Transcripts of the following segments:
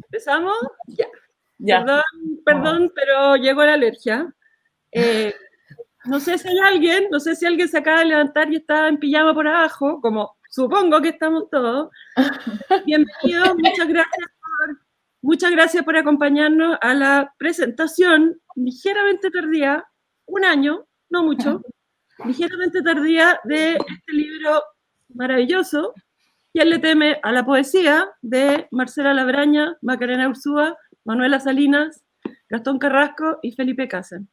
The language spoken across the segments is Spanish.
¿Empezamos? Ya. Ya. Perdón, pero llegó la alergia. No sé si alguien se acaba de levantar y está en pijama por abajo, como supongo que estamos todos. Bienvenidos, muchas gracias por acompañarnos a la presentación ligeramente tardía, un año, no mucho, ligeramente tardía de este libro maravilloso, ¿Quién le teme a la poesía?, de Marcela Labraña, Macarena Urzúa, Manuela Salinas, Gastón Carrasco y Felipe Casen.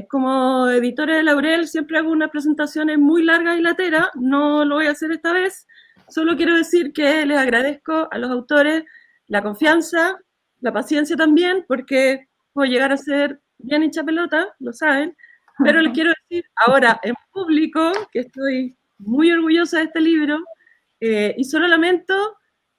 Como editora de Laurel siempre hago unas presentaciones muy largas y lateras, no lo voy a hacer esta vez, solo quiero decir que les agradezco a los autores la confianza, la paciencia también, porque puedo llegar a ser bien hincha pelota, lo saben, pero les quiero decir ahora en público que estoy muy orgullosa de este libro, y solo lamento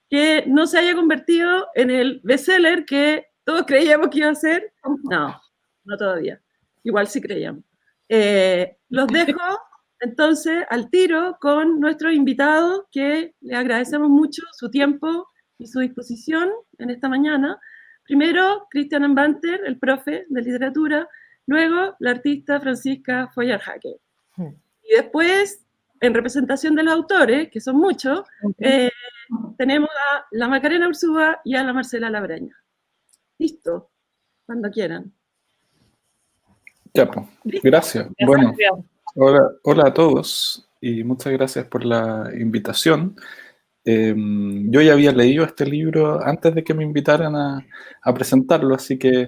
que no se haya convertido en el bestseller que todos creíamos que iba a ser. No todavía. Igual sí creíamos. Los dejo entonces al tiro con nuestros invitados, que les agradecemos mucho su tiempo y su disposición en esta mañana. Primero, Cristian Ambanter, el profe de literatura, luego la artista Francisca Feuerhacker. Y después, en representación de los autores, que son muchos, tenemos a la Macarena Urzúa y a la Marcela Labraña. Listo, cuando quieran. Ya, pues, gracias. Bueno, hola a todos y muchas gracias por la invitación. Yo ya había leído este libro antes de que me invitaran a presentarlo, así que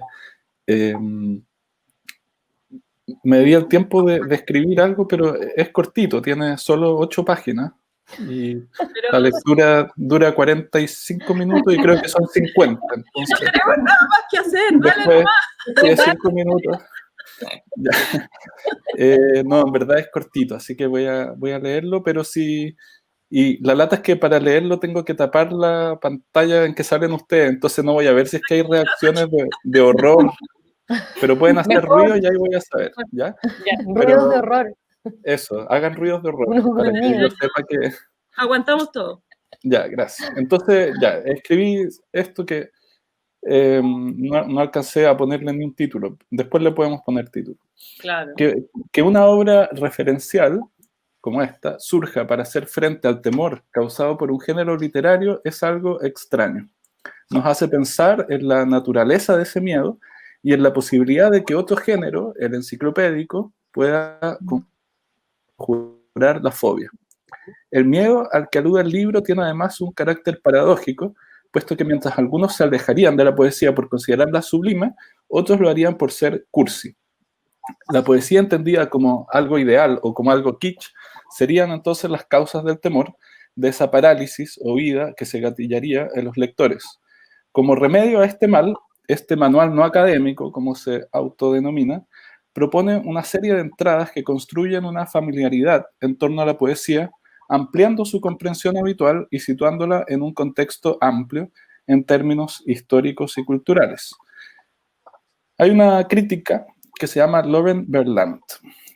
me di el tiempo de escribir algo, pero es cortito, tiene solo 8 páginas y la lectura dura 45 minutos y creo que son 50. Entonces, no tenemos nada más que hacer, después de 5 minutos. Ya. No, en verdad es cortito, así que voy a leerlo, pero sí. Y la lata es que para leerlo tengo que tapar la pantalla en que salen ustedes, entonces no voy a ver si es que hay reacciones de horror. Pero pueden hacer ruido y ahí voy a saber, ¿ya? Ruidos de horror. Eso, hagan ruidos de horror, para que yo sepa que... Aguantamos todo. Ya, gracias. Entonces, ya, escribí esto que no alcancé a ponerle ni un título. Después le podemos poner título. Claro. Que una obra referencial como esta surja para hacer frente al temor causado por un género literario es algo extraño. Nos hace pensar en la naturaleza de ese miedo y en la posibilidad de que otro género, el enciclopédico, pueda conjurar la fobia. El miedo al que alude el libro tiene además un carácter paradójico, puesto que mientras algunos se alejarían de la poesía por considerarla sublime, otros lo harían por ser cursi. La poesía entendida como algo ideal o como algo kitsch serían entonces las causas del temor, de esa parálisis o huida que se gatillaría en los lectores. Como remedio a este mal, este manual no académico, como se autodenomina, propone una serie de entradas que construyen una familiaridad en torno a la poesía, ampliando su comprensión habitual y situándola en un contexto amplio en términos históricos y culturales. Hay una crítica que se llama Lauren Berlant,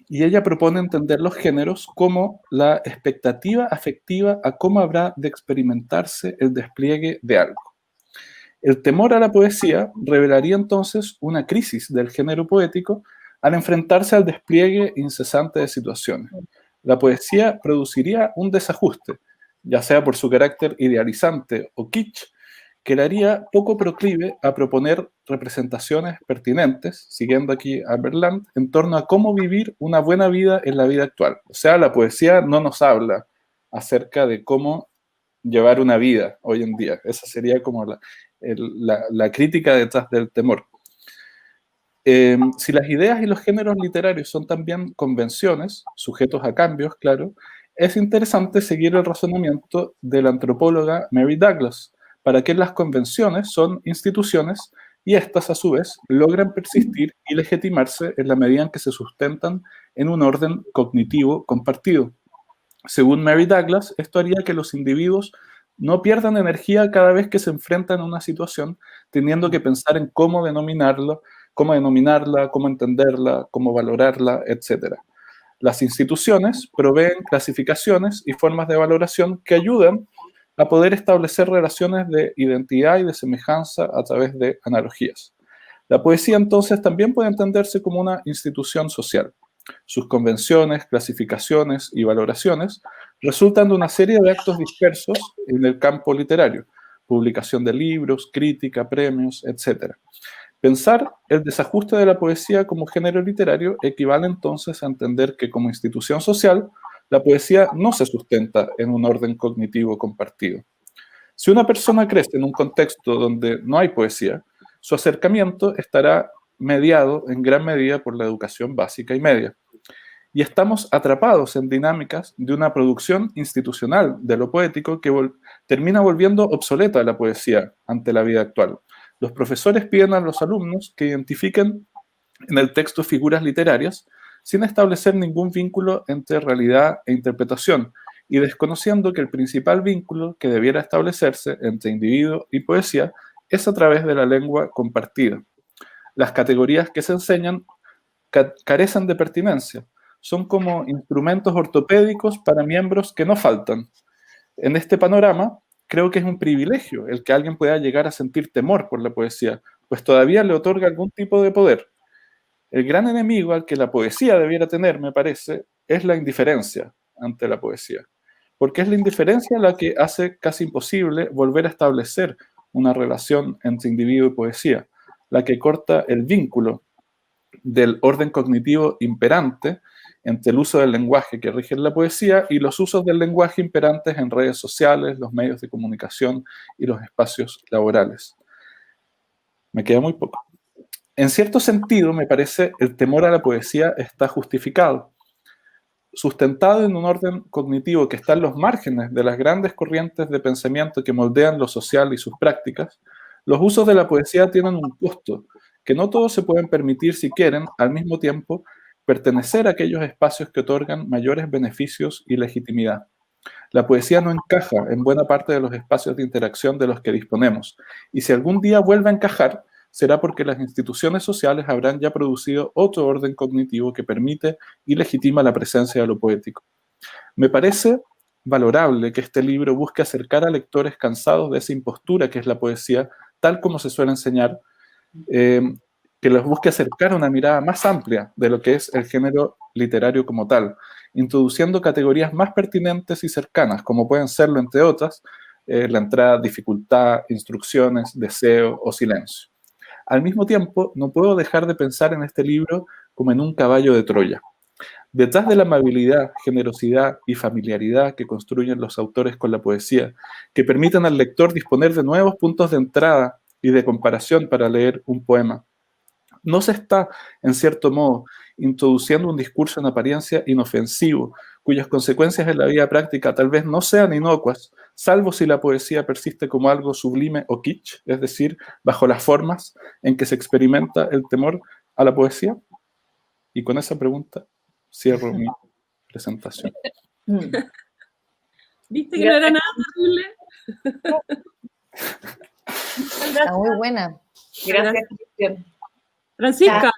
y ella propone entender los géneros como la expectativa afectiva a cómo habrá de experimentarse el despliegue de algo. El temor a la poesía revelaría entonces una crisis del género poético al enfrentarse al despliegue incesante de situaciones. La poesía produciría un desajuste, ya sea por su carácter idealizante o kitsch, que le haría poco proclive a proponer representaciones pertinentes, siguiendo aquí a Berlant, en torno a cómo vivir una buena vida en la vida actual. O sea, la poesía no nos habla acerca de cómo llevar una vida hoy en día. Esa sería como la crítica detrás del temor. Si las ideas y los géneros literarios son también convenciones, sujetos a cambios, claro, es interesante seguir el razonamiento de la antropóloga Mary Douglas, para que las convenciones son instituciones y estas, a su vez, logran persistir y legitimarse en la medida en que se sustentan en un orden cognitivo compartido. Según Mary Douglas, esto haría que los individuos no pierdan energía cada vez que se enfrentan a una situación, teniendo que pensar en cómo denominarla, cómo entenderla, cómo valorarla, etc. Las instituciones proveen clasificaciones y formas de valoración que ayudan a poder establecer relaciones de identidad y de semejanza a través de analogías. La poesía entonces también puede entenderse como una institución social. Sus convenciones, clasificaciones y valoraciones resultan de una serie de actos dispersos en el campo literario, publicación de libros, crítica, premios, etc. Pensar el desajuste de la poesía como género literario equivale entonces a entender que como institución social, la poesía no se sustenta en un orden cognitivo compartido. Si una persona crece en un contexto donde no hay poesía, su acercamiento estará mediado en gran medida por la educación básica y media. Y estamos atrapados en dinámicas de una producción institucional de lo poético que termina volviendo obsoleta la poesía ante la vida actual. Los profesores piden a los alumnos que identifiquen en el texto figuras literarias sin establecer ningún vínculo entre realidad e interpretación y desconociendo que el principal vínculo que debiera establecerse entre individuo y poesía es a través de la lengua compartida. Las categorías que se enseñan carecen de pertinencia. Son como instrumentos ortopédicos para miembros que no faltan. En este panorama, creo que es un privilegio el que alguien pueda llegar a sentir temor por la poesía, pues todavía le otorga algún tipo de poder. El gran enemigo al que la poesía debiera tener, me parece, es la indiferencia ante la poesía. Porque es la indiferencia la que hace casi imposible volver a establecer una relación entre individuo y poesía, la que corta el vínculo del orden cognitivo imperante entre el uso del lenguaje que rige la poesía y los usos del lenguaje imperantes en redes sociales, los medios de comunicación y los espacios laborales. Me queda muy poco. En cierto sentido, me parece, el temor a la poesía está justificado. Sustentado en un orden cognitivo que está en los márgenes de las grandes corrientes de pensamiento que moldean lo social y sus prácticas, los usos de la poesía tienen un costo que no todos se pueden permitir si quieren, al mismo tiempo, pertenecer a aquellos espacios que otorgan mayores beneficios y legitimidad. La poesía no encaja en buena parte de los espacios de interacción de los que disponemos, y si algún día vuelve a encajar, será porque las instituciones sociales habrán ya producido otro orden cognitivo que permite y legitima la presencia de lo poético. Me parece valorable que este libro busque acercar a lectores cansados de esa impostura que es la poesía, tal como se suele enseñar, que los busque acercar a una mirada más amplia de lo que es el género literario como tal, introduciendo categorías más pertinentes y cercanas, como pueden serlo, entre otras, la entrada, dificultad, instrucciones, deseo o silencio. Al mismo tiempo, no puedo dejar de pensar en este libro como en un caballo de Troya. Detrás de la amabilidad, generosidad y familiaridad que construyen los autores con la poesía, que permiten al lector disponer de nuevos puntos de entrada y de comparación para leer un poema, no se está, en cierto modo, introduciendo un discurso en apariencia inofensivo, cuyas consecuencias en la vida práctica tal vez no sean inocuas, salvo si la poesía persiste como algo sublime o kitsch, es decir, bajo las formas en que se experimenta el temor a la poesía? Y con esa pregunta cierro mi presentación. ¿Viste que no era nada terrible? Está muy buena. Gracias, Cristian. Francisca,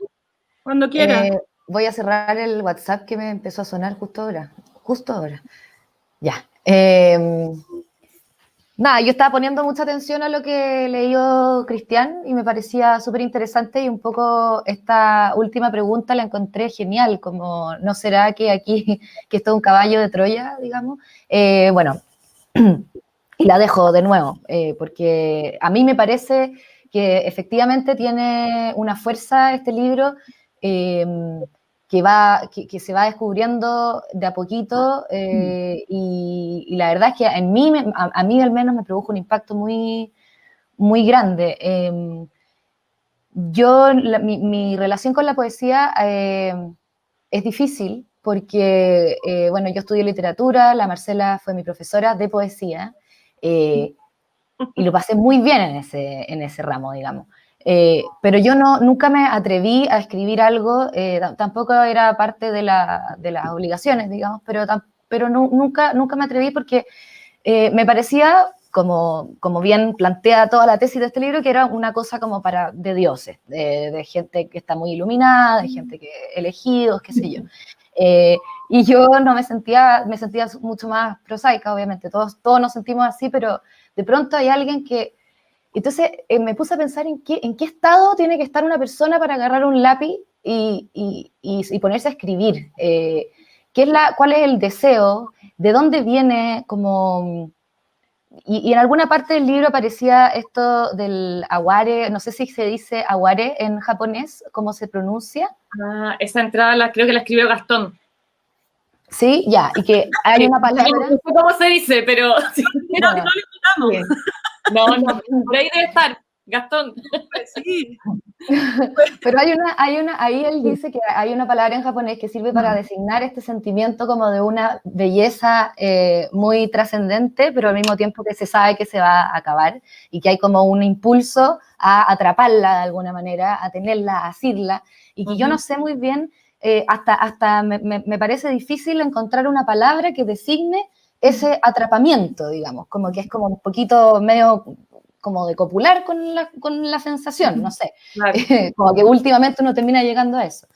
cuando quieras. Voy a cerrar el WhatsApp que me empezó a sonar justo ahora. Justo ahora. Ya. Nada, yo estaba poniendo mucha atención a lo que leyó Cristian y me parecía súper interesante y un poco esta última pregunta la encontré genial, como ¿no será que aquí, que esto es un caballo de Troya, digamos? Bueno, y la dejo de nuevo, porque a mí me parece que efectivamente tiene una fuerza este libro que se va descubriendo de a poquito y la verdad es que a mí al menos me produjo un impacto muy, muy grande. Mi relación con la poesía es difícil porque, bueno, yo estudié literatura, la Marcela fue mi profesora de poesía, y lo pasé muy bien en ese ramo, digamos. Pero yo nunca me atreví a escribir algo, tampoco era parte de las obligaciones, digamos, pero nunca me atreví porque me parecía, como bien plantea toda la tesis de este libro, que era una cosa como de dioses, de gente que está muy iluminada, de gente elegidos, qué sé yo. Y yo no me sentía mucho más prosaica, obviamente, todos nos sentimos así, pero de pronto hay alguien que... Entonces me puse a pensar en qué estado tiene que estar una persona para agarrar un lápiz y ponerse a escribir. ¿Cuál es el deseo? ¿De dónde viene? Y en alguna parte del libro aparecía esto del aware, no sé si se dice aware en japonés, ¿cómo se pronuncia? Esa entrada creo que la escribió Gastón. Sí, ya, y que hay una palabra... No sé cómo se dice, pero... Sí. No, no le quitamos. No, por ahí debe estar, Gastón. Sí. Pero ahí él dice que hay una palabra en japonés que sirve para designar este sentimiento como de una belleza muy trascendente, pero al mismo tiempo que se sabe que se va a acabar y que hay como un impulso a atraparla de alguna manera, a tenerla, a asirla, y que yo no sé muy bien, hasta me parece difícil encontrar una palabra que designe ese atrapamiento, digamos, como que es como un poquito medio como de copular con la sensación, no sé, Claro. como que últimamente uno termina llegando a eso.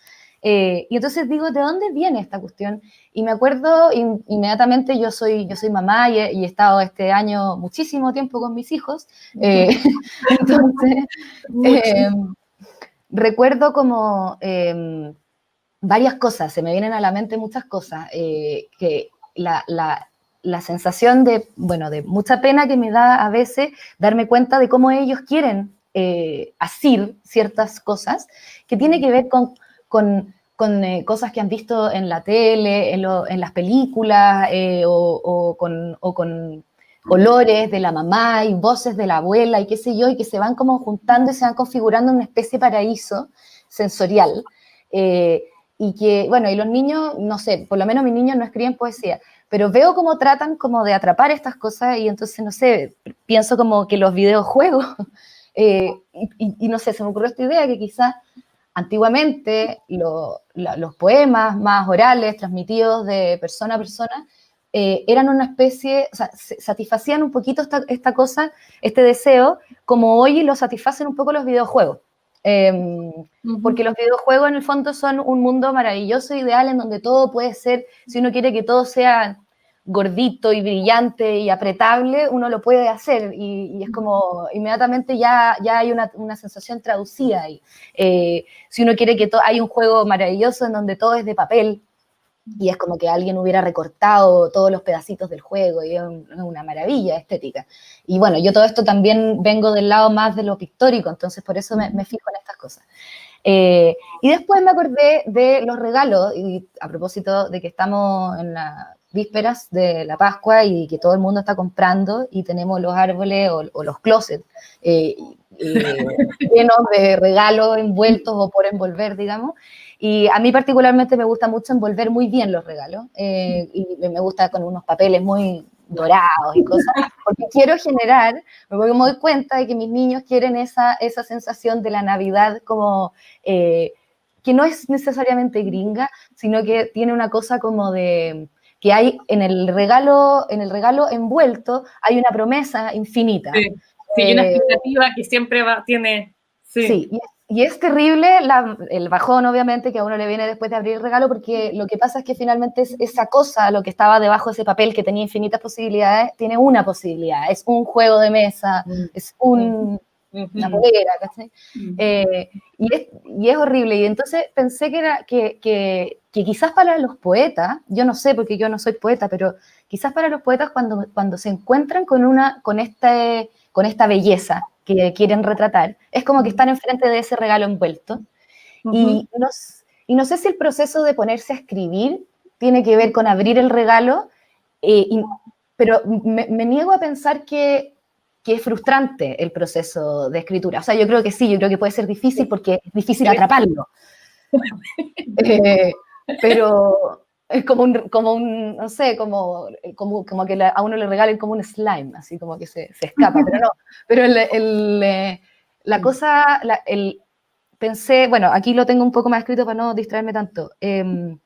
Y entonces digo, ¿de dónde viene esta cuestión? Y me acuerdo inmediatamente, yo soy mamá y he estado este año muchísimo tiempo con mis hijos, entonces recuerdo como varias cosas, se me vienen a la mente muchas cosas, que la sensación de mucha pena que me da a veces darme cuenta de cómo ellos quieren asir ciertas cosas, que tiene que ver con cosas que han visto en la tele, en las películas, o con olores de la mamá y voces de la abuela y qué sé yo, y que se van como juntando y se van configurando una especie de paraíso sensorial. Y que, bueno, y los niños, no sé, por lo menos mis niños no escriben poesía, pero veo cómo tratan como de atrapar estas cosas y entonces, no sé, pienso como que los videojuegos, y no sé, se me ocurrió esta idea que quizás antiguamente los poemas más orales, transmitidos de persona a persona, eran una especie, o sea, satisfacían un poquito esta cosa, este deseo, como hoy lo satisfacen un poco los videojuegos. Porque los videojuegos en el fondo son un mundo maravilloso, ideal, en donde todo puede ser, si uno quiere que todo sea gordito y brillante y apretable, uno lo puede hacer y es como inmediatamente ya hay una sensación traducida ahí. Si uno quiere que hay un juego maravilloso en donde todo es de papel y es como que alguien hubiera recortado todos los pedacitos del juego y es una maravilla estética. Y bueno, yo todo esto también vengo del lado más de lo pictórico, entonces por eso me fijo en estas cosas. Y después me acordé de los regalos, y a propósito de que estamos en las vísperas de la Pascua y que todo el mundo está comprando y tenemos los árboles o los closets llenos de regalos envueltos o por envolver, digamos. Y a mí particularmente me gusta mucho envolver muy bien los regalos y me gusta con unos papeles muy dorados y cosas, porque quiero generar, me doy cuenta de que mis niños quieren esa sensación de la Navidad como que no es necesariamente gringa, sino que tiene una cosa como de que hay en el regalo envuelto hay una promesa infinita. Sí, y una expectativa que siempre tiene... Sí, y es terrible el bajón, obviamente, que a uno le viene después de abrir el regalo, porque lo que pasa es que finalmente esa cosa, lo que estaba debajo de ese papel que tenía infinitas posibilidades, tiene una posibilidad, es un juego de mesa, es una polera, ¿cachai? Y es horrible, y entonces pensé que quizás para los poetas, yo no sé porque yo no soy poeta, pero quizás para los poetas cuando se encuentran con esta belleza que quieren retratar, es como que están enfrente de ese regalo envuelto. Y no sé si el proceso de ponerse a escribir tiene que ver con abrir el regalo, pero me niego a pensar que es frustrante el proceso de escritura. O sea, yo creo que sí, yo creo que puede ser difícil porque es difícil atraparlo. Pero es como un no sé, como que a uno le regalen como un slime, así como que se escapa, pero no. Pero la cosa, pensé, bueno, aquí lo tengo un poco más escrito para no distraerme tanto. En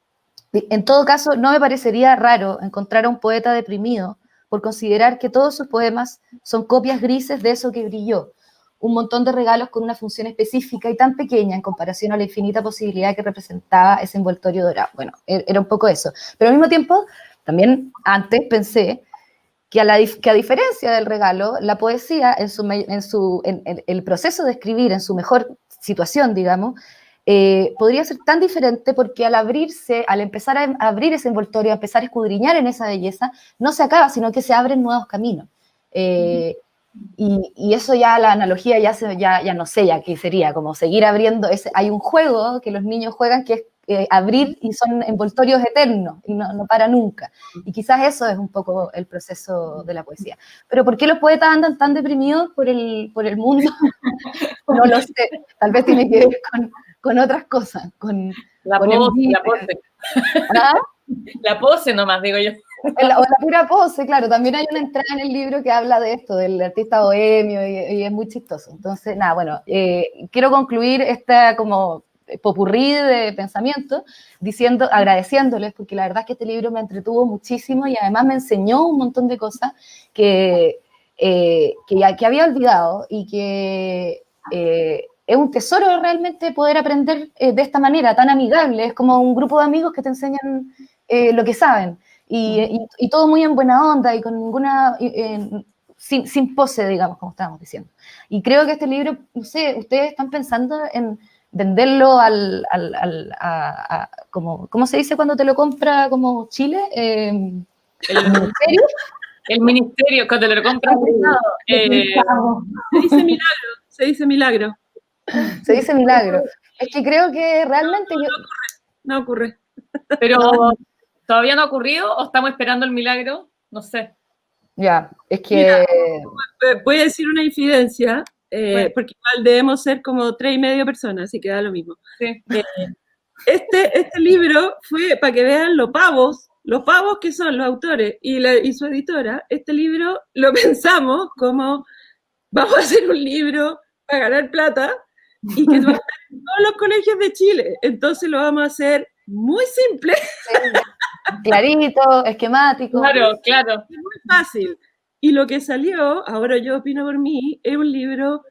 todo caso, no me parecería raro encontrar a un poeta deprimido por considerar que todos sus poemas son copias grises de eso que brilló, un montón de regalos con una función específica y tan pequeña en comparación a la infinita posibilidad que representaba ese envoltorio dorado. Bueno, era un poco eso. Pero al mismo tiempo, también antes pensé que a diferencia del regalo, la poesía, en el proceso de escribir, en su mejor situación, digamos, podría ser tan diferente porque al abrirse, al empezar a abrir ese envoltorio, a empezar a escudriñar en esa belleza, no se acaba, sino que se abren nuevos caminos. Y eso ya, la analogía ya no sé ya qué sería, como seguir abriendo, hay un juego que los niños juegan que es abrir y son envoltorios eternos y no para nunca. Y quizás eso es un poco el proceso de la poesía. Pero ¿por qué los poetas andan tan deprimidos por el mundo? No lo sé, tal vez tiene que ver con otras cosas, con La con pose, envidia. la pose. ¿Ah? La pose nomás, digo yo. O la pura pose, claro, también hay una entrada en el libro que habla de esto, del artista bohemio, y es muy chistoso. Entonces, nada, bueno, quiero concluir esta como popurrí de pensamiento agradeciéndoles, porque la verdad es que este libro me entretuvo muchísimo y además me enseñó un montón de cosas que había olvidado y que es un tesoro realmente poder aprender de esta manera tan amigable. Es como un grupo de amigos que te enseñan lo que saben. Y todo muy en buena onda y con ninguna, sin pose, digamos, como estábamos diciendo. Y creo que este libro, no sé, ustedes están pensando en venderlo como, ¿cómo se dice cuando te lo compra como Chile? ¿El ministerio? El ministerio, cuando lo compras Se dice milagro, se dice milagro. Se dice milagro. Es que creo que realmente No ocurre. Pero ¿todavía no ha ocurrido o estamos esperando el milagro? No sé. Ya, es que... Mira, voy a decir una infidencia, Bueno. porque igual debemos ser como 3,5 personas, así que da lo mismo. Sí. Este libro fue, para que vean los pavos que son los autores y su editora, este libro lo pensamos como, vamos a hacer un libro para ganar plata y que va a estar en todos los colegios de Chile. Entonces lo vamos a hacer muy simple. Clarito, esquemático. Claro, claro. Muy fácil. Y lo que salió, ahora yo opino por mí, es un libro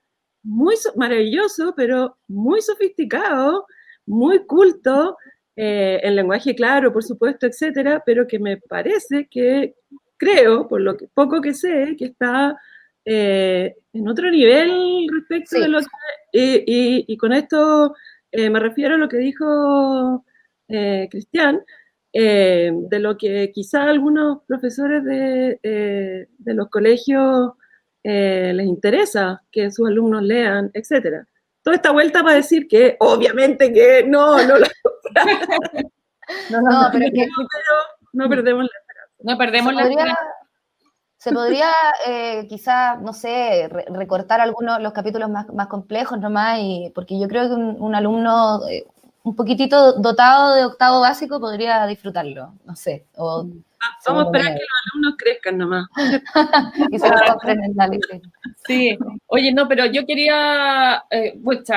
muy maravilloso, pero muy sofisticado, muy culto, en lenguaje claro, por supuesto, etcétera, pero que me parece que, creo, por lo que poco que sé, que está en otro nivel respecto Sí. de lo que... y con esto me refiero a lo que dijo Cristian, de lo que quizá algunos profesores de los colegios les interesa que sus alumnos lean, etcétera. Toda esta vuelta para decir que obviamente que no Pero es que no perdemos la... No perdemos la se podría quizás, no sé, recortar algunos los capítulos más complejos nomás, porque yo creo que un alumno un poquitito dotado de octavo básico podría disfrutarlo, no sé. Vamos a esperar que los alumnos crezcan nomás. Y se lo compren en la librería. Sí, oye, no, pero yo quería,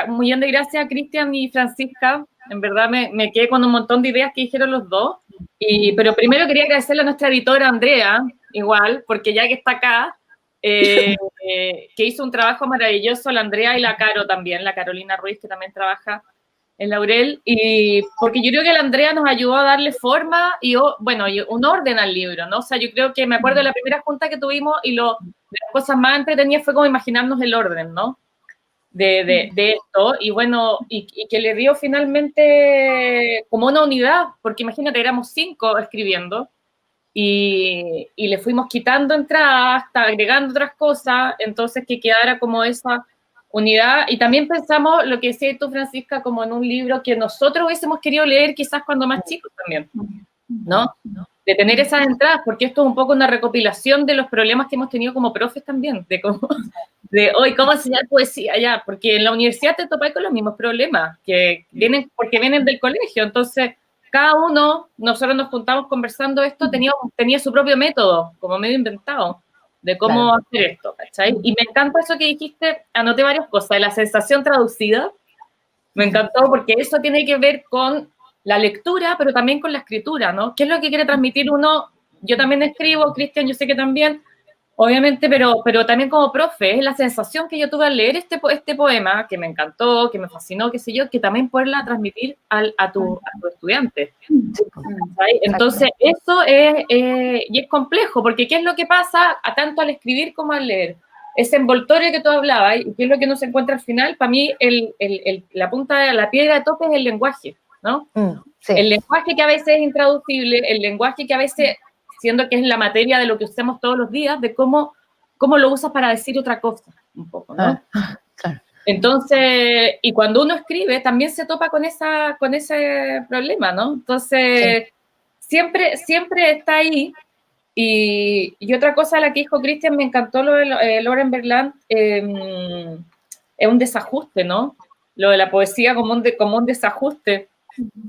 un millón de gracias a Cristian y Francisca, en verdad me quedé con un montón de ideas que dijeron los dos, pero primero quería agradecerle a nuestra editora Andrea, igual, porque ya que está acá, que hizo un trabajo maravilloso, la Andrea y la Caro también, la Carolina Ruiz, que también trabaja en Laurel, y porque yo creo que la Andrea nos ayudó a darle forma y un orden al libro, ¿no? O sea, yo creo que me acuerdo de la primera junta que tuvimos y de las cosas más entretenidas fue como imaginarnos el orden, ¿no? De esto, y bueno, y que le dio finalmente como una unidad, porque imagínate, éramos 5 escribiendo, y le fuimos quitando entradas, hasta agregando otras cosas, entonces que quedara como esa unidad, y también pensamos, lo que decías tú, Francisca, como en un libro que nosotros hubiésemos querido leer quizás cuando más chicos también, ¿no? De tener esas entradas, porque esto es un poco una recopilación de los problemas que hemos tenido como profes también, de hoy cómo enseñar poesía ya, porque en la universidad te topas con los mismos problemas, porque vienen del colegio, entonces cada uno, nosotros nos juntamos conversando esto, tenía su propio método, como medio inventado, de cómo hacer esto, ¿cachai? Y me encanta eso que dijiste, anoté varias cosas, de la sensación traducida, me encantó porque eso tiene que ver con la lectura, pero también con la escritura, ¿no? ¿Qué es lo que quiere transmitir uno? Yo también escribo, Cristian, yo sé que también, Obviamente, pero también como profe, es la sensación que yo tuve al leer este poema, que me encantó, que me fascinó, qué sé yo, que también poderla transmitir a tu estudiante. ¿Sabes? Entonces, eso y es complejo, porque ¿qué es lo que pasa tanto al escribir como al leer? Ese envoltorio que tú hablabas, y qué es lo que uno se encuentra al final, para mí la punta de la piedra de tope es el lenguaje, ¿no? Sí. El lenguaje que a veces es intraducible, el lenguaje que a veces, siendo que es la materia de lo que usamos todos los días, de cómo lo usas para decir otra cosa, un poco, ¿no? Claro. Entonces, y cuando uno escribe, también se topa con ese problema, ¿no? Entonces, siempre está ahí. Y otra cosa, la que dijo Cristian, me encantó lo de Lauren Berlant, es un desajuste, ¿no? Lo de la poesía como un desajuste.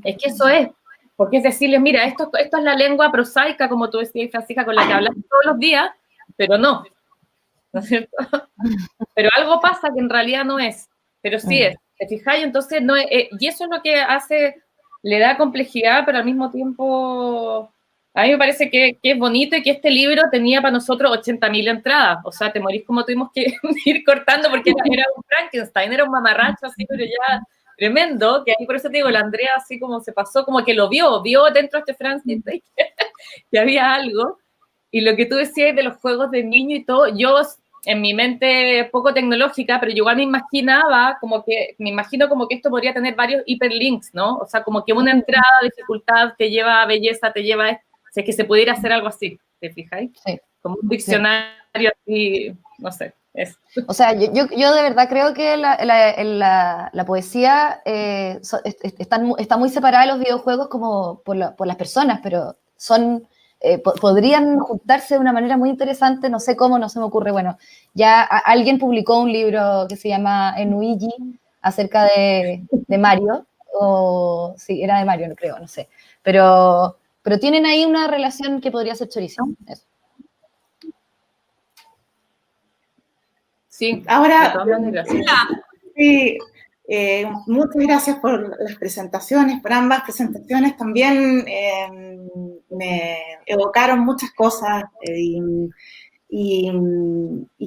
Es que eso es, porque es decirles, mira, esto es la lengua prosaica, como tú decías, Francisca, con la que hablas todos los días, pero no es cierto? Pero algo pasa que en realidad no es, pero sí es, ¿te fijáis? Entonces, no es, y eso es lo que le da complejidad, pero al mismo tiempo, a mí me parece que es bonito y que este libro tenía para nosotros 80.000 entradas, o sea, te morís como tuvimos que ir cortando, porque era un Frankenstein, era un mamarracho así, pero ya tremendo, que ahí por eso te digo, la Andrea así como se pasó, como que lo vio dentro de este Frankenstein que había algo, y lo que tú decías de los juegos de niño y todo, yo en mi mente poco tecnológica, pero yo igual me imagino como que esto podría tener varios hiperlinks, ¿no? O sea, como que una entrada de dificultad te lleva a belleza, te lleva si es que se pudiera hacer algo así, ¿te fijáis? Sí. Como un diccionario así, no sé. O sea, yo de verdad creo que la poesía está muy separada de los videojuegos como por las personas, pero podrían juntarse de una manera muy interesante, no sé cómo, no se me ocurre. Bueno, ya alguien publicó un libro que se llama Enuigi acerca de Mario, o sí, era de Mario, no creo, no sé. Pero tienen ahí una relación que podría ser chorísima. Eso. Sí, ahora, sí, muchas gracias por las presentaciones, por ambas presentaciones. También me evocaron muchas cosas y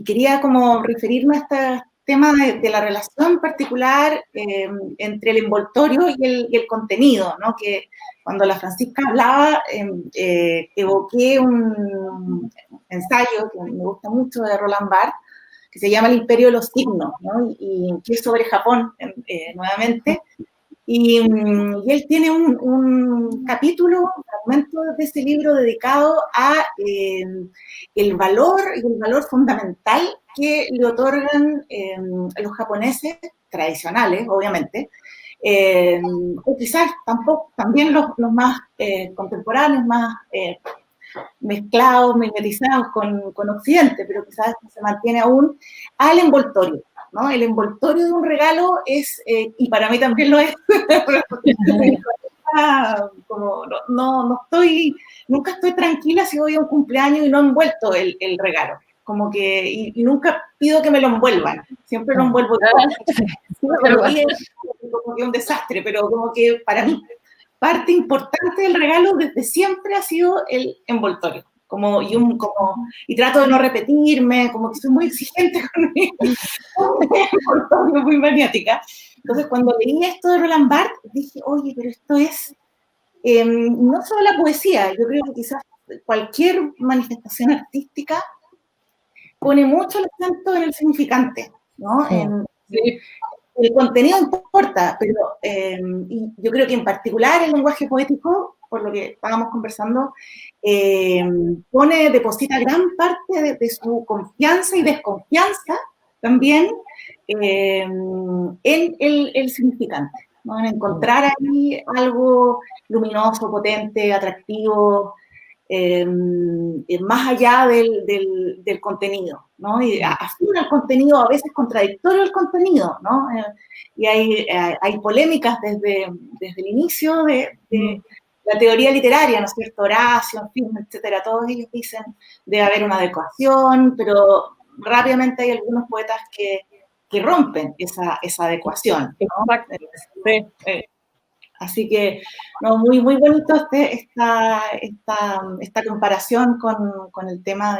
quería como referirme a este tema de la relación particular entre el envoltorio y el contenido, ¿no? Que cuando la Francisca hablaba, evoqué un ensayo que me gusta mucho de Roland Barthes, que se llama El Imperio de los Signos, ¿no? Y que es sobre Japón, nuevamente. Y él tiene un capítulo, un fragmento de ese libro dedicado a el valor fundamental que le otorgan los japoneses tradicionales, obviamente, o quizás también los más contemporáneos, más mezclados, mimetizados con Occidente, pero quizás se mantiene aún al envoltorio, ¿no? El envoltorio de un regalo es, y para mí también lo es, como nunca estoy tranquila si voy a un cumpleaños y no he envuelto el regalo, como que, y nunca pido que me lo envuelvan, siempre lo envuelvo pero es como que un desastre, pero como que para mí parte importante del regalo desde siempre ha sido el envoltorio. Y trato de no repetirme, como que soy muy exigente con mi envoltorio, muy maniática. Entonces, cuando leí esto de Roland Barthes, dije, oye, pero esto es no solo la poesía, yo creo que quizás cualquier manifestación artística pone mucho el acento en el significante, ¿no? Sí. El contenido importa, pero y yo creo que en particular el lenguaje poético, por lo que estábamos conversando, deposita gran parte de su confianza y desconfianza también en el significante, ¿no? En encontrar ahí algo luminoso, potente, atractivo, más allá del contenido, ¿no? Y afina el contenido, a veces contradictorio el contenido, ¿no? Y hay polémicas desde el inicio de la teoría literaria, ¿no es cierto? Horacio, en fin, etcétera, todos ellos dicen debe haber una adecuación, pero rápidamente hay algunos poetas que rompen esa adecuación, ¿no? Sí. Así que, no, muy, muy bonito esta comparación con el tema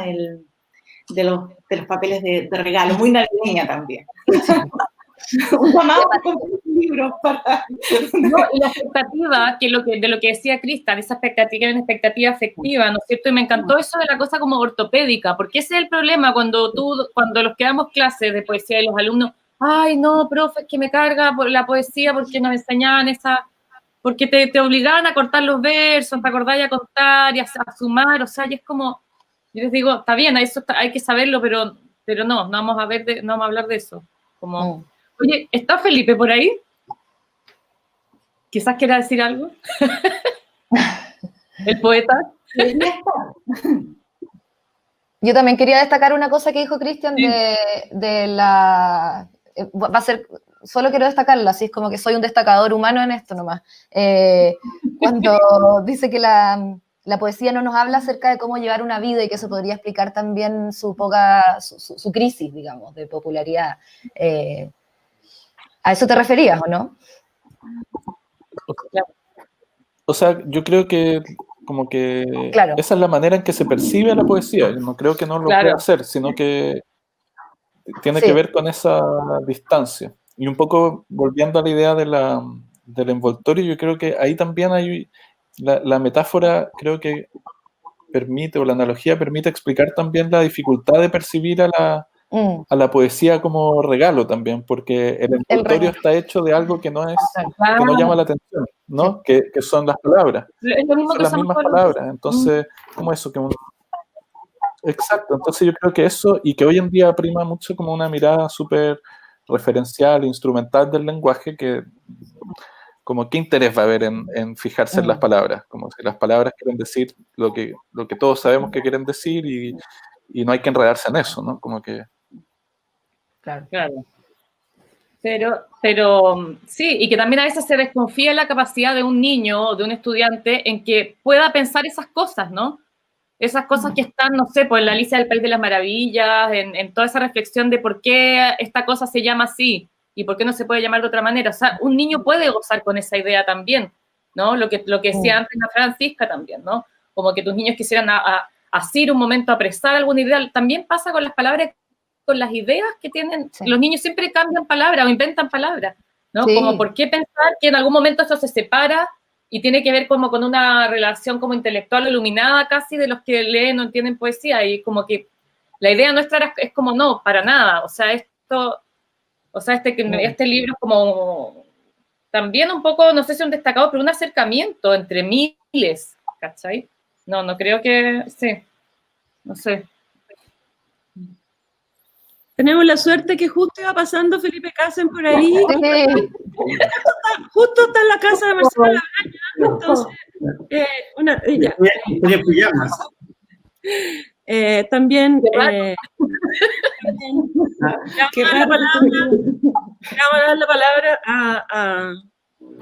los papeles de regalo, muy navideña también. Un llamado a comprar libros para... No, y la expectativa, de lo que decía Cristian, esa expectativa es una expectativa afectiva, ¿no es cierto? Y me encantó eso de la cosa como ortopédica, porque ese es el problema cuando los que damos clases de poesía y los alumnos, ay, no, profe, es que me carga por la poesía porque nos enseñaban porque te obligaban a cortar los versos, te acordás a contar y a sumar, o sea, y es como, yo les digo, está bien, eso hay que saberlo, pero no vamos a hablar de eso, como... Oye, ¿está Felipe por ahí? Quizás quiera decir algo. El poeta. Yo también quería destacar una cosa que dijo Cristian de la... Va a ser... Solo quiero destacarla, así es como que soy un destacador humano en esto nomás. Cuando dice que la poesía no nos habla acerca de cómo llevar una vida y que eso podría explicar también su crisis, digamos, de popularidad. ¿A eso te referías o no? O sea, yo creo que como que claro. Esa es la manera en que se percibe la poesía. Yo no creo que no lo pueda hacer, sino que tiene que ver con esa distancia. Y un poco volviendo a la idea del envoltorio, yo creo que ahí también hay la metáfora, creo que permite, o la analogía permite explicar también la dificultad de percibir a la poesía como regalo también, porque el envoltorio está hecho de algo que no llama la atención, ¿no? Que son las palabras. Son las mismas palabras. Entonces, como eso, exacto. Entonces yo creo que eso, y que hoy en día prima mucho como una mirada súper referencial, instrumental del lenguaje, que como qué interés va a haber en fijarse en las palabras, como si las palabras quieren decir lo que todos sabemos que quieren decir y no hay que enredarse en eso, ¿no? Como que... Claro. Pero sí, y que también a veces se desconfía la capacidad de un niño o de un estudiante en que pueda pensar esas cosas, ¿no? Esas cosas que están, no sé, pues en la Alicia del País de las Maravillas, en toda esa reflexión de por qué esta cosa se llama así y por qué no se puede llamar de otra manera. O sea, un niño puede gozar con esa idea también, ¿no? Lo que decía antes la Francisca también, ¿no? Como que tus niños quisieran asir un momento, apresar alguna idea. También pasa con las palabras, con las ideas que tienen. Los niños siempre cambian palabras o inventan palabras, ¿no? Como por qué pensar que en algún momento esto se separa y tiene que ver como con una relación como intelectual o iluminada casi de los que leen o entienden poesía, y como que la idea nuestra es como no, para nada, o sea, este libro es como también un poco, no sé si un destacado, pero un acercamiento entre miles, ¿cachai? No creo que, sí, no sé. Tenemos la suerte que justo iba pasando Felipe Casen por ahí. Justo está en la casa de Marcela Labraña. Entonces, también le vamos a dar la palabra a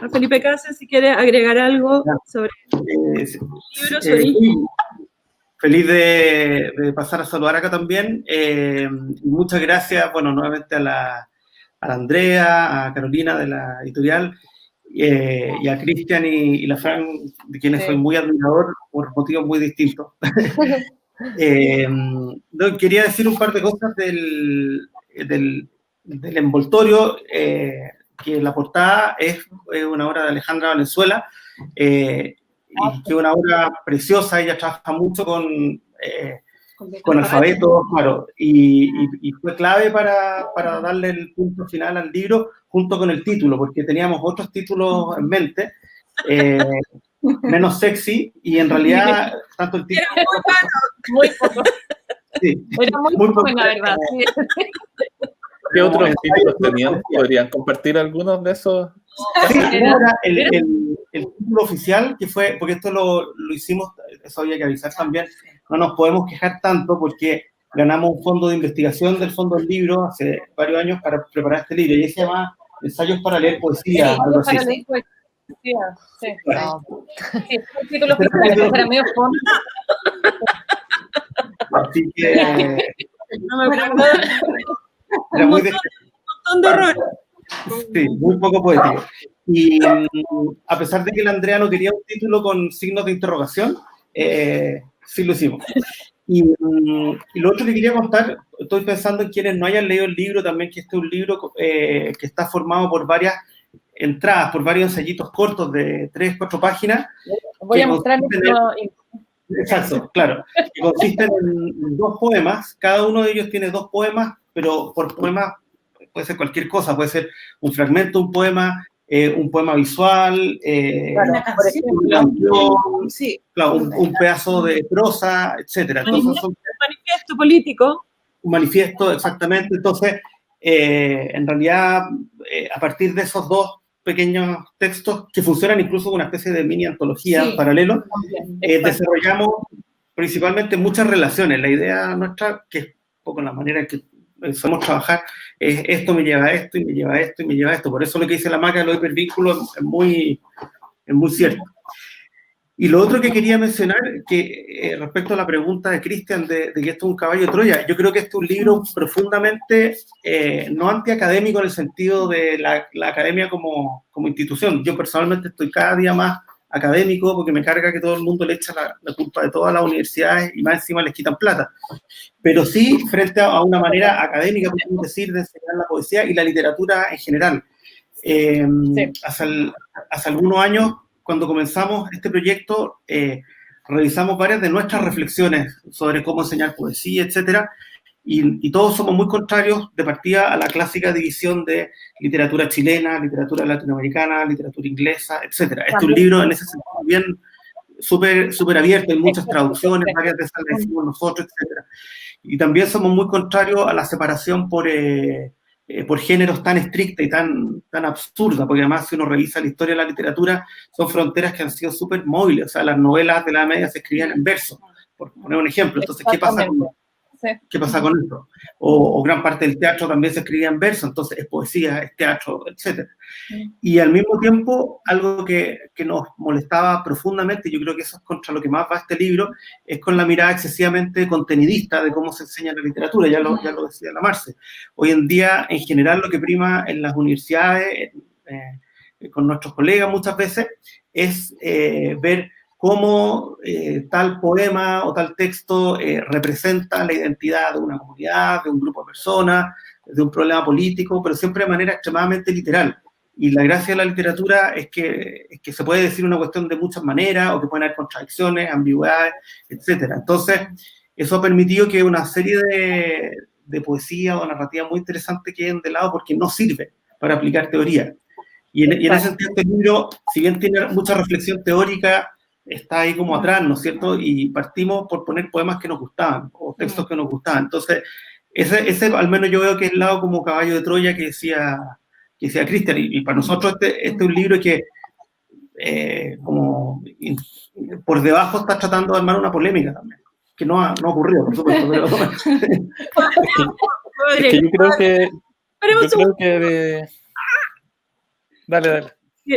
Felipe Casen si quiere agregar algo sobre el libro, su origen. Feliz de pasar a saludar acá también. Muchas gracias, bueno, nuevamente a la Andrea, a Carolina de la editorial, y a Cristian y la Fran, de quienes soy muy admirador por motivos muy distintos. Quería decir un par de cosas del envoltorio, que la portada es una obra de Alejandra Valenzuela, y que es una obra preciosa. Ella trabaja mucho con alfabeto, claro, y fue clave para darle el punto final al libro, junto con el título, porque teníamos otros títulos en mente, menos sexy, y en realidad, tanto el título... Era muy poco. Sí, era muy poco, la verdad. ¿Qué otros títulos tenían? ¿Podrían compartir algunos de esos? Sí, el título oficial, que fue, porque esto lo hicimos, eso había que avisar también, no nos podemos quejar tanto porque ganamos un fondo de investigación del Fondo del Libro hace varios años para preparar este libro, y se llama Ensayos para leer poesía. Sí, algo así. Para leer poesía, sí. Claro. Sí, es un título oficial, para medio fondo. Así que... No me acuerdo. Era muy un montón de errores. Sí, muy poco poético. Y a pesar de que la Andrea no quería un título con signos de interrogación, sí lo hicimos. Y lo otro que quería contar, estoy pensando en quienes no hayan leído el libro también, que este es un libro que está formado por varias entradas, por varios ensayitos cortos de 3-4 páginas. Voy a mostrar Exacto, claro. Que consisten en 2 poemas. Cada uno de ellos tiene 2 poemas, pero por poema puede ser cualquier cosa. Puede ser un fragmento, un poema visual, Una canción, una canción, sí. claro, un pedazo de prosa, etc. Entonces son Un manifiesto político. un manifiesto, exactamente. Entonces, en realidad, a partir de esos 2 pequeños textos, que funcionan incluso como una especie de mini antología Sí, paralelo, desarrollamos principalmente muchas relaciones. La idea nuestra, que es un poco la manera en que solemos trabajar, es esto me lleva a esto, y me lleva a esto, y me lleva a esto. Por eso lo que dice la Maca de los hipervínculos es muy cierto. Y lo otro que quería mencionar, que respecto a la pregunta de Cristian de que esto es un caballo de Troya, yo creo que este es un libro profundamente no antiacadémico en el sentido de la academia como institución. Yo personalmente estoy cada día más académico porque me carga que todo el mundo le echa la culpa de todas las universidades y más encima les quitan plata. Pero sí frente a una manera académica, podemos decir, de enseñar la poesía y la literatura en general. Hace algunos años, cuando comenzamos este proyecto, revisamos varias de nuestras reflexiones sobre cómo enseñar poesía, etcétera, y todos somos muy contrarios de partida a la clásica división de literatura chilena, literatura latinoamericana, literatura inglesa, etcétera. Este es un libro en ese sentido bien súper abierto, hay muchas traducciones, varias de esas las hicimos nosotros, etcétera. Y también somos muy contrarios a la separación por géneros tan estricta y tan absurda, porque además si uno revisa la historia de la literatura, son fronteras que han sido súper móviles. O sea, las novelas de la Edad Media se escribían en verso, por poner un ejemplo. Entonces, ¿qué pasa con esto? O gran parte del teatro también se escribía en verso, entonces es poesía, es teatro, etc. Y al mismo tiempo, algo que nos molestaba profundamente, y yo creo que eso es contra lo que más va este libro, es con la mirada excesivamente contenidista de cómo se enseña la literatura, ya lo decía la Marce. Hoy en día, en general, lo que prima en las universidades, con nuestros colegas muchas veces, es ver cómo tal poema o tal texto representa la identidad de una comunidad, de un grupo de personas, de un problema político, pero siempre de manera extremadamente literal. Y la gracia de la literatura es que se puede decir una cuestión de muchas maneras, o que pueden haber contradicciones, ambigüedades, etc. Entonces, eso ha permitido que una serie de poesía o narrativa muy interesante queden de lado porque no sirve para aplicar teoría. Y en ese sentido, este libro, si bien tiene mucha reflexión teórica, está ahí como atrás, ¿no es cierto? Y partimos por poner poemas que nos gustaban, o textos que nos gustaban. Entonces, ese al menos yo veo que es el lado como caballo de Troya que decía Cristian, y para nosotros este es un libro que como por debajo está tratando de armar una polémica también, que no ha ocurrido, por supuesto, pero... Es que yo creo que Dale.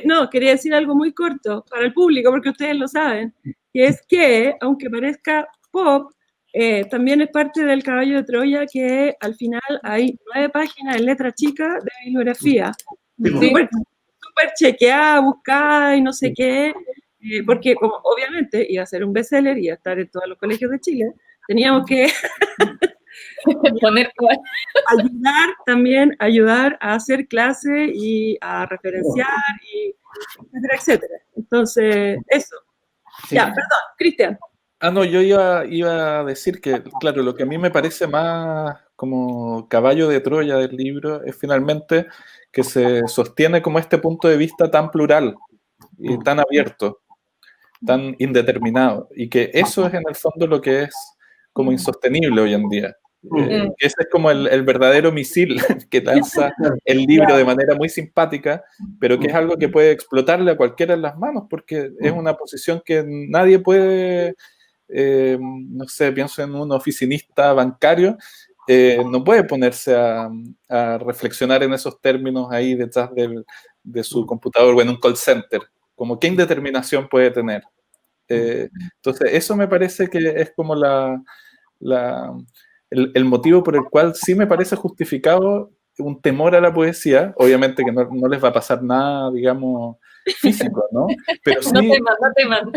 No, quería decir algo muy corto para el público, porque ustedes lo saben, que es que, aunque parezca pop, también es parte del caballo de Troya, que al final hay 9 páginas en letra chica de bibliografía, súper chequeada, buscada y no sé qué, porque como obviamente iba a ser un bestseller y iba a estar en todos los colegios de Chile, teníamos que ayudar a hacer clase y a referenciar, y etcétera. Entonces, eso. Sí. Ya, perdón, Cristian. No, yo iba a decir que, claro, lo que a mí me parece más como caballo de Troya del libro es finalmente que se sostiene como este punto de vista tan plural y tan abierto, tan indeterminado, y que eso es en el fondo lo que es como insostenible hoy en día. Ese es como el verdadero misil que lanza el libro de manera muy simpática, pero que es algo que puede explotarle a cualquiera en las manos, porque es una posición que nadie puede, no sé, pienso en un oficinista bancario, no puede ponerse a reflexionar en esos términos ahí detrás de su computador o en un call center, como qué indeterminación puede tener. Entonces eso me parece que es como el motivo por el cual sí me parece justificado un temor a la poesía, obviamente que no les va a pasar nada, digamos, físico, ¿no? Pero sí, no teman.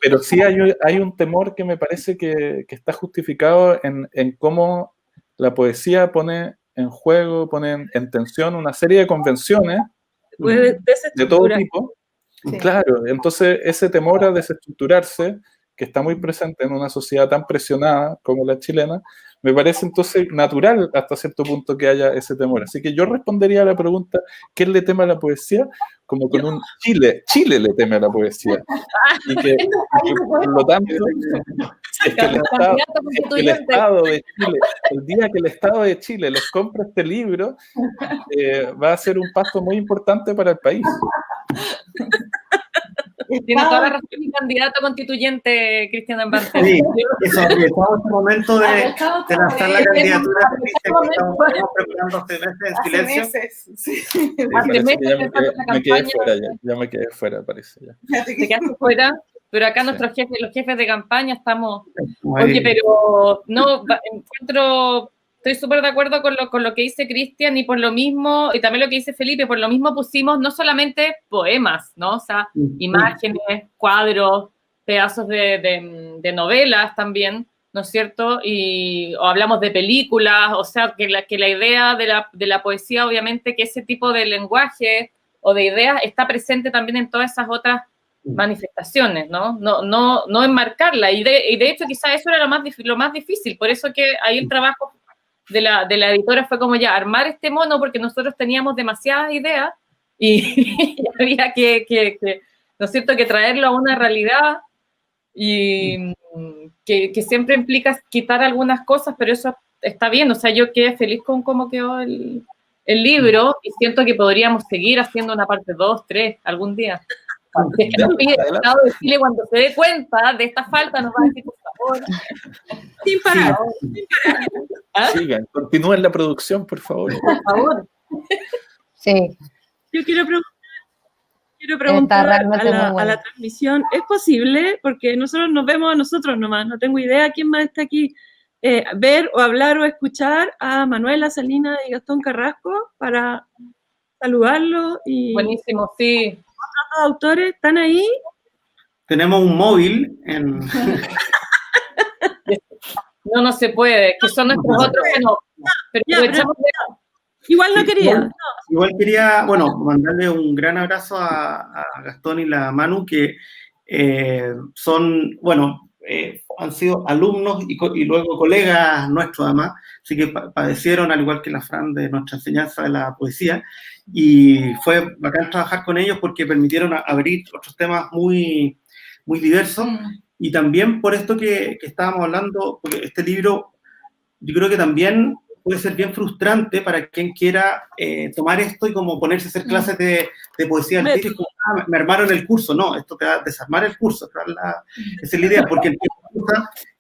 Pero sí hay un temor que me parece que está justificado en cómo la poesía pone en juego, pone en tensión una serie de convenciones de todo tipo. Sí. Claro, entonces ese temor a desestructurarse, que está muy presente en una sociedad tan presionada como la chilena, me parece entonces natural hasta cierto punto que haya ese temor. Así que yo respondería a la pregunta, ¿qué le teme a la poesía? Como con un Chile le teme a la poesía. Y que por lo tanto, es que el Estado de Chile, el día que el Estado de Chile les compra este libro, va a ser un paso muy importante para el país. Tiene toda la razón mi candidato constituyente, Cristian Ambante. Sí, eso, estamos en este momento de lanzar la candidatura. Estamos preparando hace meses en silencio. Sí. Parece que me quedé fuera ya me quedé fuera, parece ya. Te quedaste fuera, pero acá nuestros jefes, los jefes de campaña estamos... Oye, pero no, estoy súper de acuerdo con lo que dice Cristian y por lo mismo, y también lo que dice Felipe, por lo mismo pusimos no solamente poemas, ¿no? O sea, imágenes, cuadros, pedazos de novelas también, ¿no es cierto? O hablamos de películas, o sea, que la idea de la poesía, obviamente, que ese tipo de lenguaje o de ideas está presente también en todas esas otras manifestaciones, ¿no? No enmarcarla, y de hecho quizás eso era lo más difícil, por eso que ahí el trabajo de la editora fue como ya armar este mono, porque nosotros teníamos demasiadas ideas y había que, ¿no es cierto?, que traerlo a una realidad y que siempre implica quitar algunas cosas, pero eso está bien, o sea, yo quedé feliz con cómo quedó el libro y siento que podríamos seguir haciendo una parte 2, 3, algún día. Es que nos pide el Estado de Chile cuando se dé cuenta de esta falta, nos va a decir, por favor. Sin parar. ¿Ah? Sigan, continúen la producción, por favor. Por favor. Sí. Yo quiero preguntar a la transmisión, ¿es posible? Porque nosotros nos vemos a nosotros nomás, no tengo idea quién más está aquí, ver o hablar o escuchar a Manuela Salinas y Gastón Carrasco para saludarlos. Buenísimo, sí. ¿Otros autores están ahí? Tenemos un móvil en... No se puede, que son nuestros otros que no. Pero igual no quería. Igual quería, bueno, mandarle un gran abrazo a Gastón y la Manu, que son, bueno, han sido alumnos y luego colegas nuestros además, así que padecieron, al igual que la Fran, de nuestra enseñanza de la poesía, y fue bacán trabajar con ellos porque permitieron abrir otros temas muy, muy diversos, y también por esto que estábamos hablando, porque este libro yo creo que también puede ser bien frustrante para quien quiera tomar esto y como ponerse a hacer clases de poesía al tiro, y como, me armaron el curso. No, esto te va a desarmar el curso, esa es la idea, porque el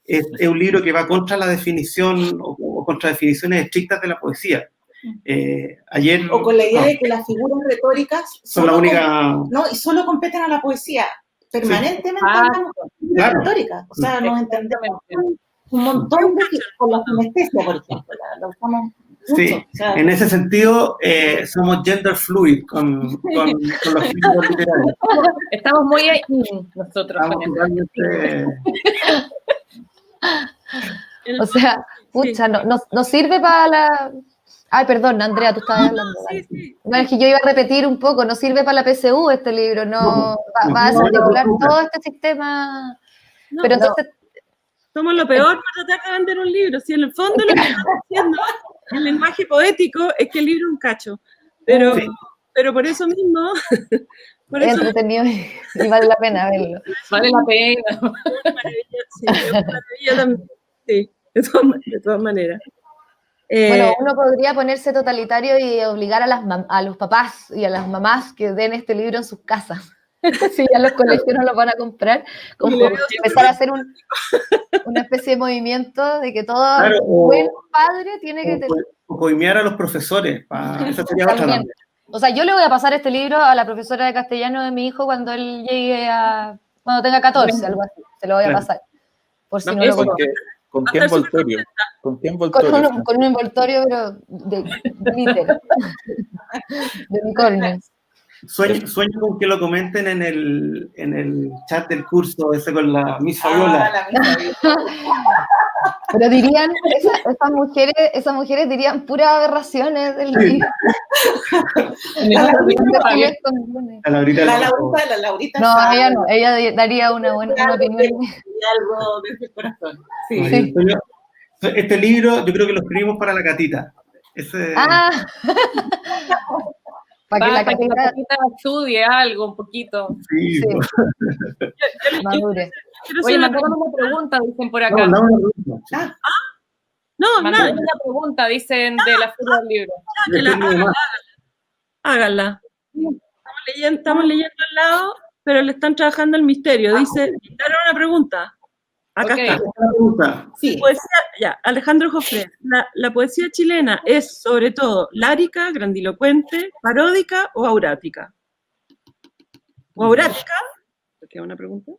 es un libro que va contra la definición o contra definiciones estrictas de la poesía. Ayer, o con la idea de que las figuras retóricas son la única... y solo competen a la poesía, permanentemente hablamos de figuras retóricas, o sea, nos entendemos un montón de con la sinestesia, por ejemplo, la usamos mucho. Sí, o sea, en ese sentido somos gender fluid con los libros literarios. Estamos muy ahí nosotros. Estamos totalmente... O sea, pucha, no sirve para la... Ay, perdón, Andrea, tú estabas hablando. Sí. No, es que yo iba a repetir un poco, no sirve para la PSU este libro, va a desarticular todo este sistema. Pero entonces... Somos lo peor para tratar de vender un libro. Si en el fondo lo que estamos haciendo, el lenguaje poético, es que el libro es un cacho. Pero por eso mismo... Es entretenido y vale la pena verlo. Vale la pena. Maravilla también. Sí, de todas maneras. Bueno, uno podría ponerse totalitario y obligar a los papás y a las mamás que den este libro en sus casas. Si ya los colegios no lo van a comprar, como empezar a hacer una especie de movimiento de que todo buen padre tiene que tener... O coimear a los profesores, esa sería otra también. O sea, yo le voy a pasar este libro a la profesora de castellano de mi hijo cuando él llegue cuando tenga 14, algo así, se lo voy a pasar. Por si no lo conoce. ¿Con Va a qué estar súper envoltorio? ¿Con qué envoltorio? Con un envoltorio, pero de glitter, de unicornios. Sueño con que lo comenten en el chat del curso ese con la Miss Fabiola. La Miss Fabiola. Pero dirían, esas mujeres dirían puras aberraciones del libro. La Laurita. La Laurita. No, ella no, ella daría una buena opinión. Algo desde el corazón. Sí. Sí. Este libro yo creo que lo escribimos para la Catita. Para que la Catita estudie algo un poquito. Sí. madure. Oye, mandaron una pregunta, dicen por acá. Mandaron una pregunta, dicen, de la Feria del Libro. Háganla. Estamos leyendo al lado, pero le están trabajando el misterio. Dice, ¿mandaron una pregunta? Acá está. Sí. Poesía, Alejandro Jofré. La poesía chilena es, sobre todo, lárica, grandilocuente, paródica o aurática. ¿O aurática? ¿Qué es una pregunta?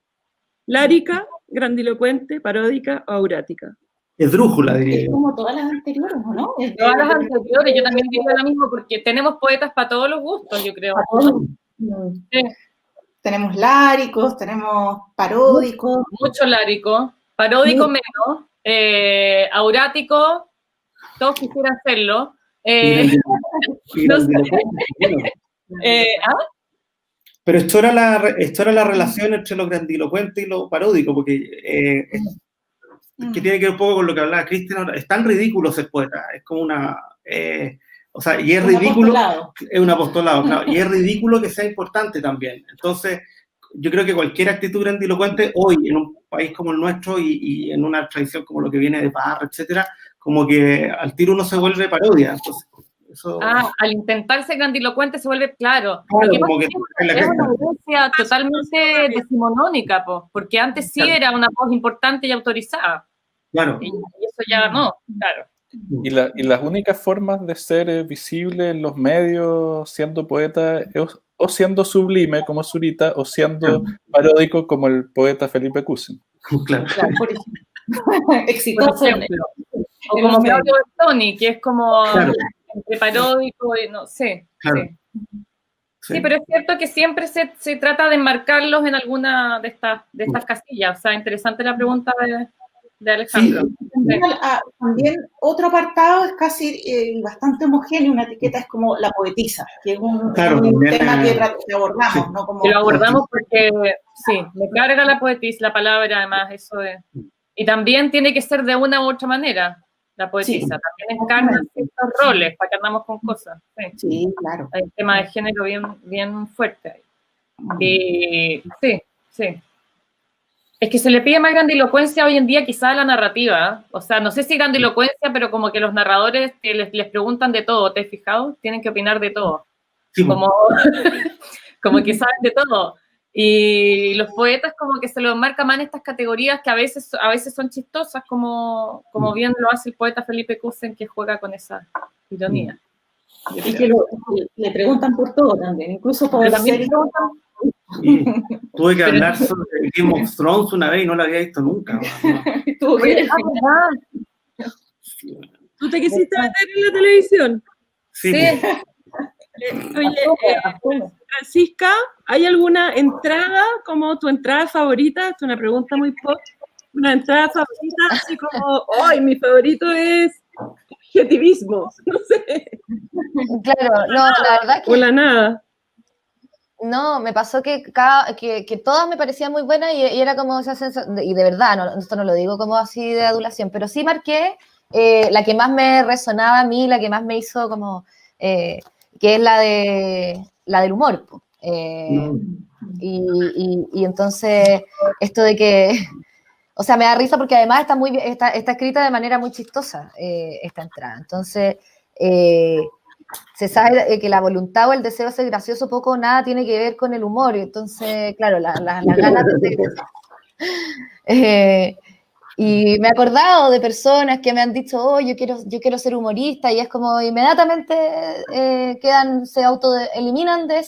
Lárica, grandilocuente, paródica o aurática. Esdrújula, diría Es yo. como todas las anteriores, ¿no? Todas las anteriores, yo también digo lo mismo, porque tenemos poetas para todos los gustos, yo creo. Sí. Tenemos láricos, tenemos paródicos. Mucho lárico, paródico menos, aurático, todos quisieran hacerlo. No sé. Pero esto era la relación entre lo grandilocuente y lo paródico, porque que tiene que ver un poco con lo que hablaba Cristian. Es tan ridículo ser poeta, es como una... o sea, y es un ridículo... Apostolado. Es un apostolado, claro, y es ridículo que sea importante también. Entonces, yo creo que cualquier actitud grandilocuente hoy, en un país como el nuestro y en una tradición como lo que viene de Parra, etcétera, como que al tiro uno se vuelve parodia. Entonces, eso... al intentar ser grandilocuente se vuelve claro. Como que es una audiencia totalmente decimonónica, porque antes sí era una voz importante y autorizada. Claro. Y eso ya no, claro. Y las únicas formas de ser visible en los medios siendo poeta es o siendo sublime como Zurita o siendo paródico como el poeta Felipe Cousin. Claro. Por ejemplo. Exitoso. O como Claudio Bertoni, que es como entre paródico y no sé. Claro. Sí, pero es cierto que siempre se trata de enmarcarlos en alguna de estas casillas. O sea, interesante la pregunta de Alejandro. Sí. También otro apartado es casi bastante homogéneo, una etiqueta es como la poetisa, que es un tema que abordamos, ¿no? Como, que lo abordamos porque, sí, me carga la poetisa, la palabra, además, eso es. Y también tiene que ser de una u otra manera, la poetisa. También encarna ciertos roles, para que andamos con cosas. Sí, claro. Hay un tema de género bien fuerte ahí. Y sí. Es que se le pide más grandilocuencia hoy en día quizá a la narrativa. O sea, no sé si grandilocuencia, pero como que los narradores les preguntan de todo, ¿te has fijado? Tienen que opinar de todo. Sí. Como que saben de todo. Y los poetas como que se los marca más en estas categorías que a veces son chistosas, como bien lo hace el poeta Felipe Cousin, que juega con esa ironía. Y que le preguntan por todo también, incluso por también preguntan. Y tuve que hablar sobre Game of Thrones una vez y no la había visto nunca. ¿Tú te quisiste meter en la televisión? Sí. Oye, Francisca, ¿hay alguna entrada como tu entrada favorita? Es una pregunta muy pop. Una entrada favorita, así como, ¡ay, mi favorito es objetivismo! No sé. Claro, no, la verdad que... O la nada. No, me pasó que todas me parecían muy buenas y era como esa sensación, y de verdad, esto no lo digo como así de adulación, pero sí marqué la que más me resonaba a mí, la que más me hizo como, que es la del humor. Y entonces, esto de que, o sea, me da risa porque además está escrita de manera muy chistosa esta entrada. Entonces, se sabe que la voluntad o el deseo de ser gracioso poco o nada tiene que ver con el humor, y entonces, claro, las ganas de ser gracioso. Y me he acordado de personas que me han dicho, oh, yo quiero ser humorista, y es como inmediatamente se autoeliminan del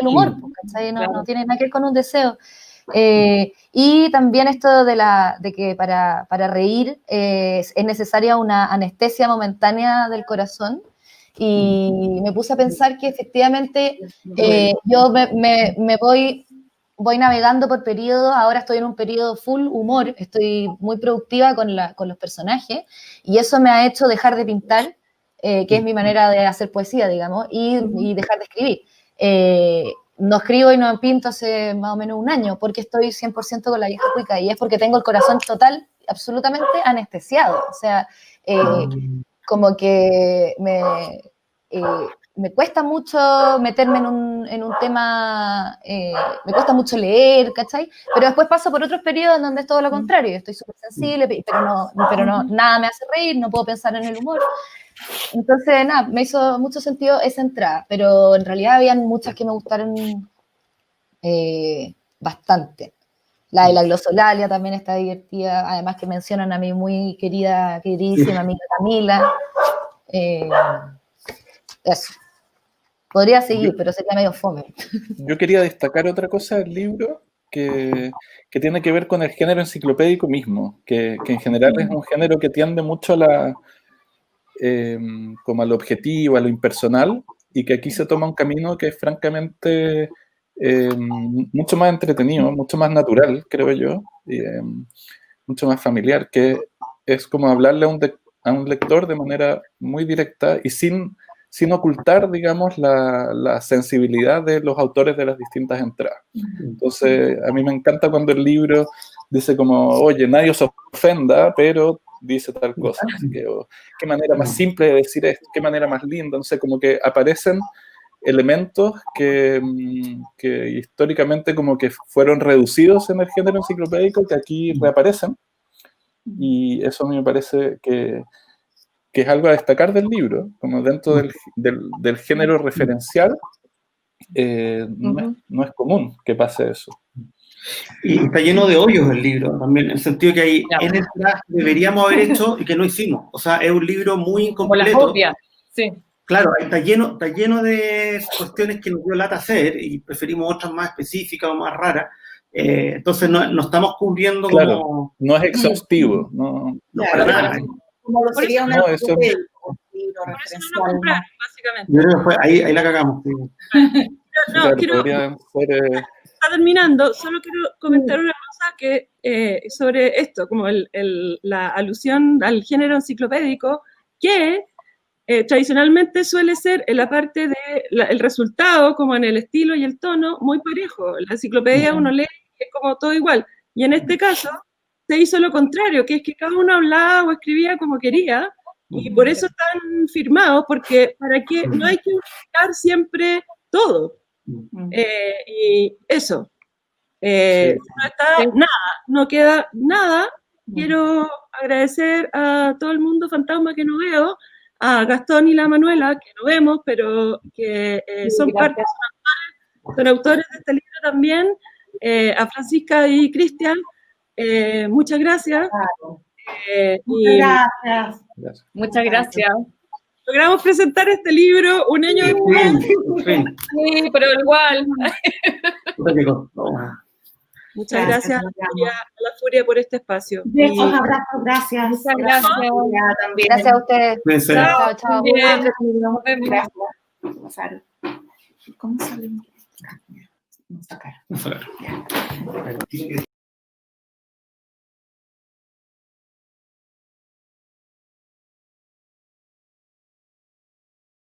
humor, ¿cachai? No tiene nada que ver con un deseo. Y también esto de que para reír es necesaria una anestesia momentánea del corazón. Y me puse a pensar que efectivamente yo me voy navegando por periodos. Ahora estoy en un periodo full humor, estoy muy productiva con los personajes, y eso me ha hecho dejar de pintar, que es mi manera de hacer poesía, digamos, y dejar de escribir. No escribo y no pinto hace más o menos un año, porque estoy 100% con la vieja cuica, y es porque tengo el corazón total, absolutamente anestesiado. O sea, como que me cuesta mucho meterme en un tema, me cuesta mucho leer, ¿cachai? Pero después paso por otros periodos en donde es todo lo contrario, estoy súper sensible, pero no, nada me hace reír, no puedo pensar en el humor. Entonces, nada, me hizo mucho sentido esa entrada, pero en realidad habían muchas que me gustaron bastante. La de la glosolalia también está divertida, además que mencionan a mi muy queridísima amiga Camila. Eso. Podría seguir, pero sería medio fome. Yo quería destacar otra cosa del libro que tiene que ver con el género enciclopédico mismo, que en general es un género que tiende mucho a como al objetivo, a lo impersonal, y que aquí se toma un camino que es francamente mucho más entretenido, mucho más natural, creo yo, y mucho más familiar, que es como hablarle a un lector de manera muy directa y sin ocultar, digamos, la sensibilidad de los autores de las distintas entradas. Entonces, a mí me encanta cuando el libro dice como, oye, nadie os ofenda, pero dice tal cosa. Así que, qué manera más simple de decir esto, qué manera más linda, no sé, como que aparecen elementos que históricamente como que fueron reducidos en el género enciclopédico, que aquí reaparecen, y eso a mí me parece que es algo a destacar del libro, como dentro del género referencial, no es común que pase eso. Y está lleno de hoyos el libro, también, en el sentido que hay N entradas que deberíamos haber hecho y que no hicimos. O sea, es un libro muy incompleto. Como las copias, sí. Claro, está lleno de cuestiones que nos dio lata hacer y preferimos otras más específicas o más raras. Entonces no estamos cubriendo claro, como... no es exhaustivo. No para nada. Como lo sería un no, eso es... libro Por eso referencial. no lo compraron, básicamente. Yo creo que ahí la cagamos. Sí. No, claro, quiero... podría ser... Está terminando, solo quiero comentar una cosa que sobre esto, como la alusión al género enciclopédico, que tradicionalmente suele ser en la parte del resultado, como en el estilo y el tono, muy parejo. La enciclopedia uno lee y es como todo igual. Y en este caso se hizo lo contrario, que es que cada uno hablaba o escribía como quería, y por eso están firmados, porque para que no hay que unificar siempre todo. Y eso. No está nada, no queda nada. Quiero agradecer a todo el mundo fantasma que no veo, a Gastón y la Manuela, que no vemos, pero que son parte, son autores de este libro también, a Francisca y Cristian, muchas gracias. Gracias. Muchas gracias. Logramos presentar este libro un año después. Sí, pero igual. Muchas gracias a la Furia por este espacio. Besos, abrazos, gracias. Muchas gracias. También. Gracias a ustedes. Chao, chao. Bien. Nos vemos. Gracias. ¿Cómo sale? No sacar.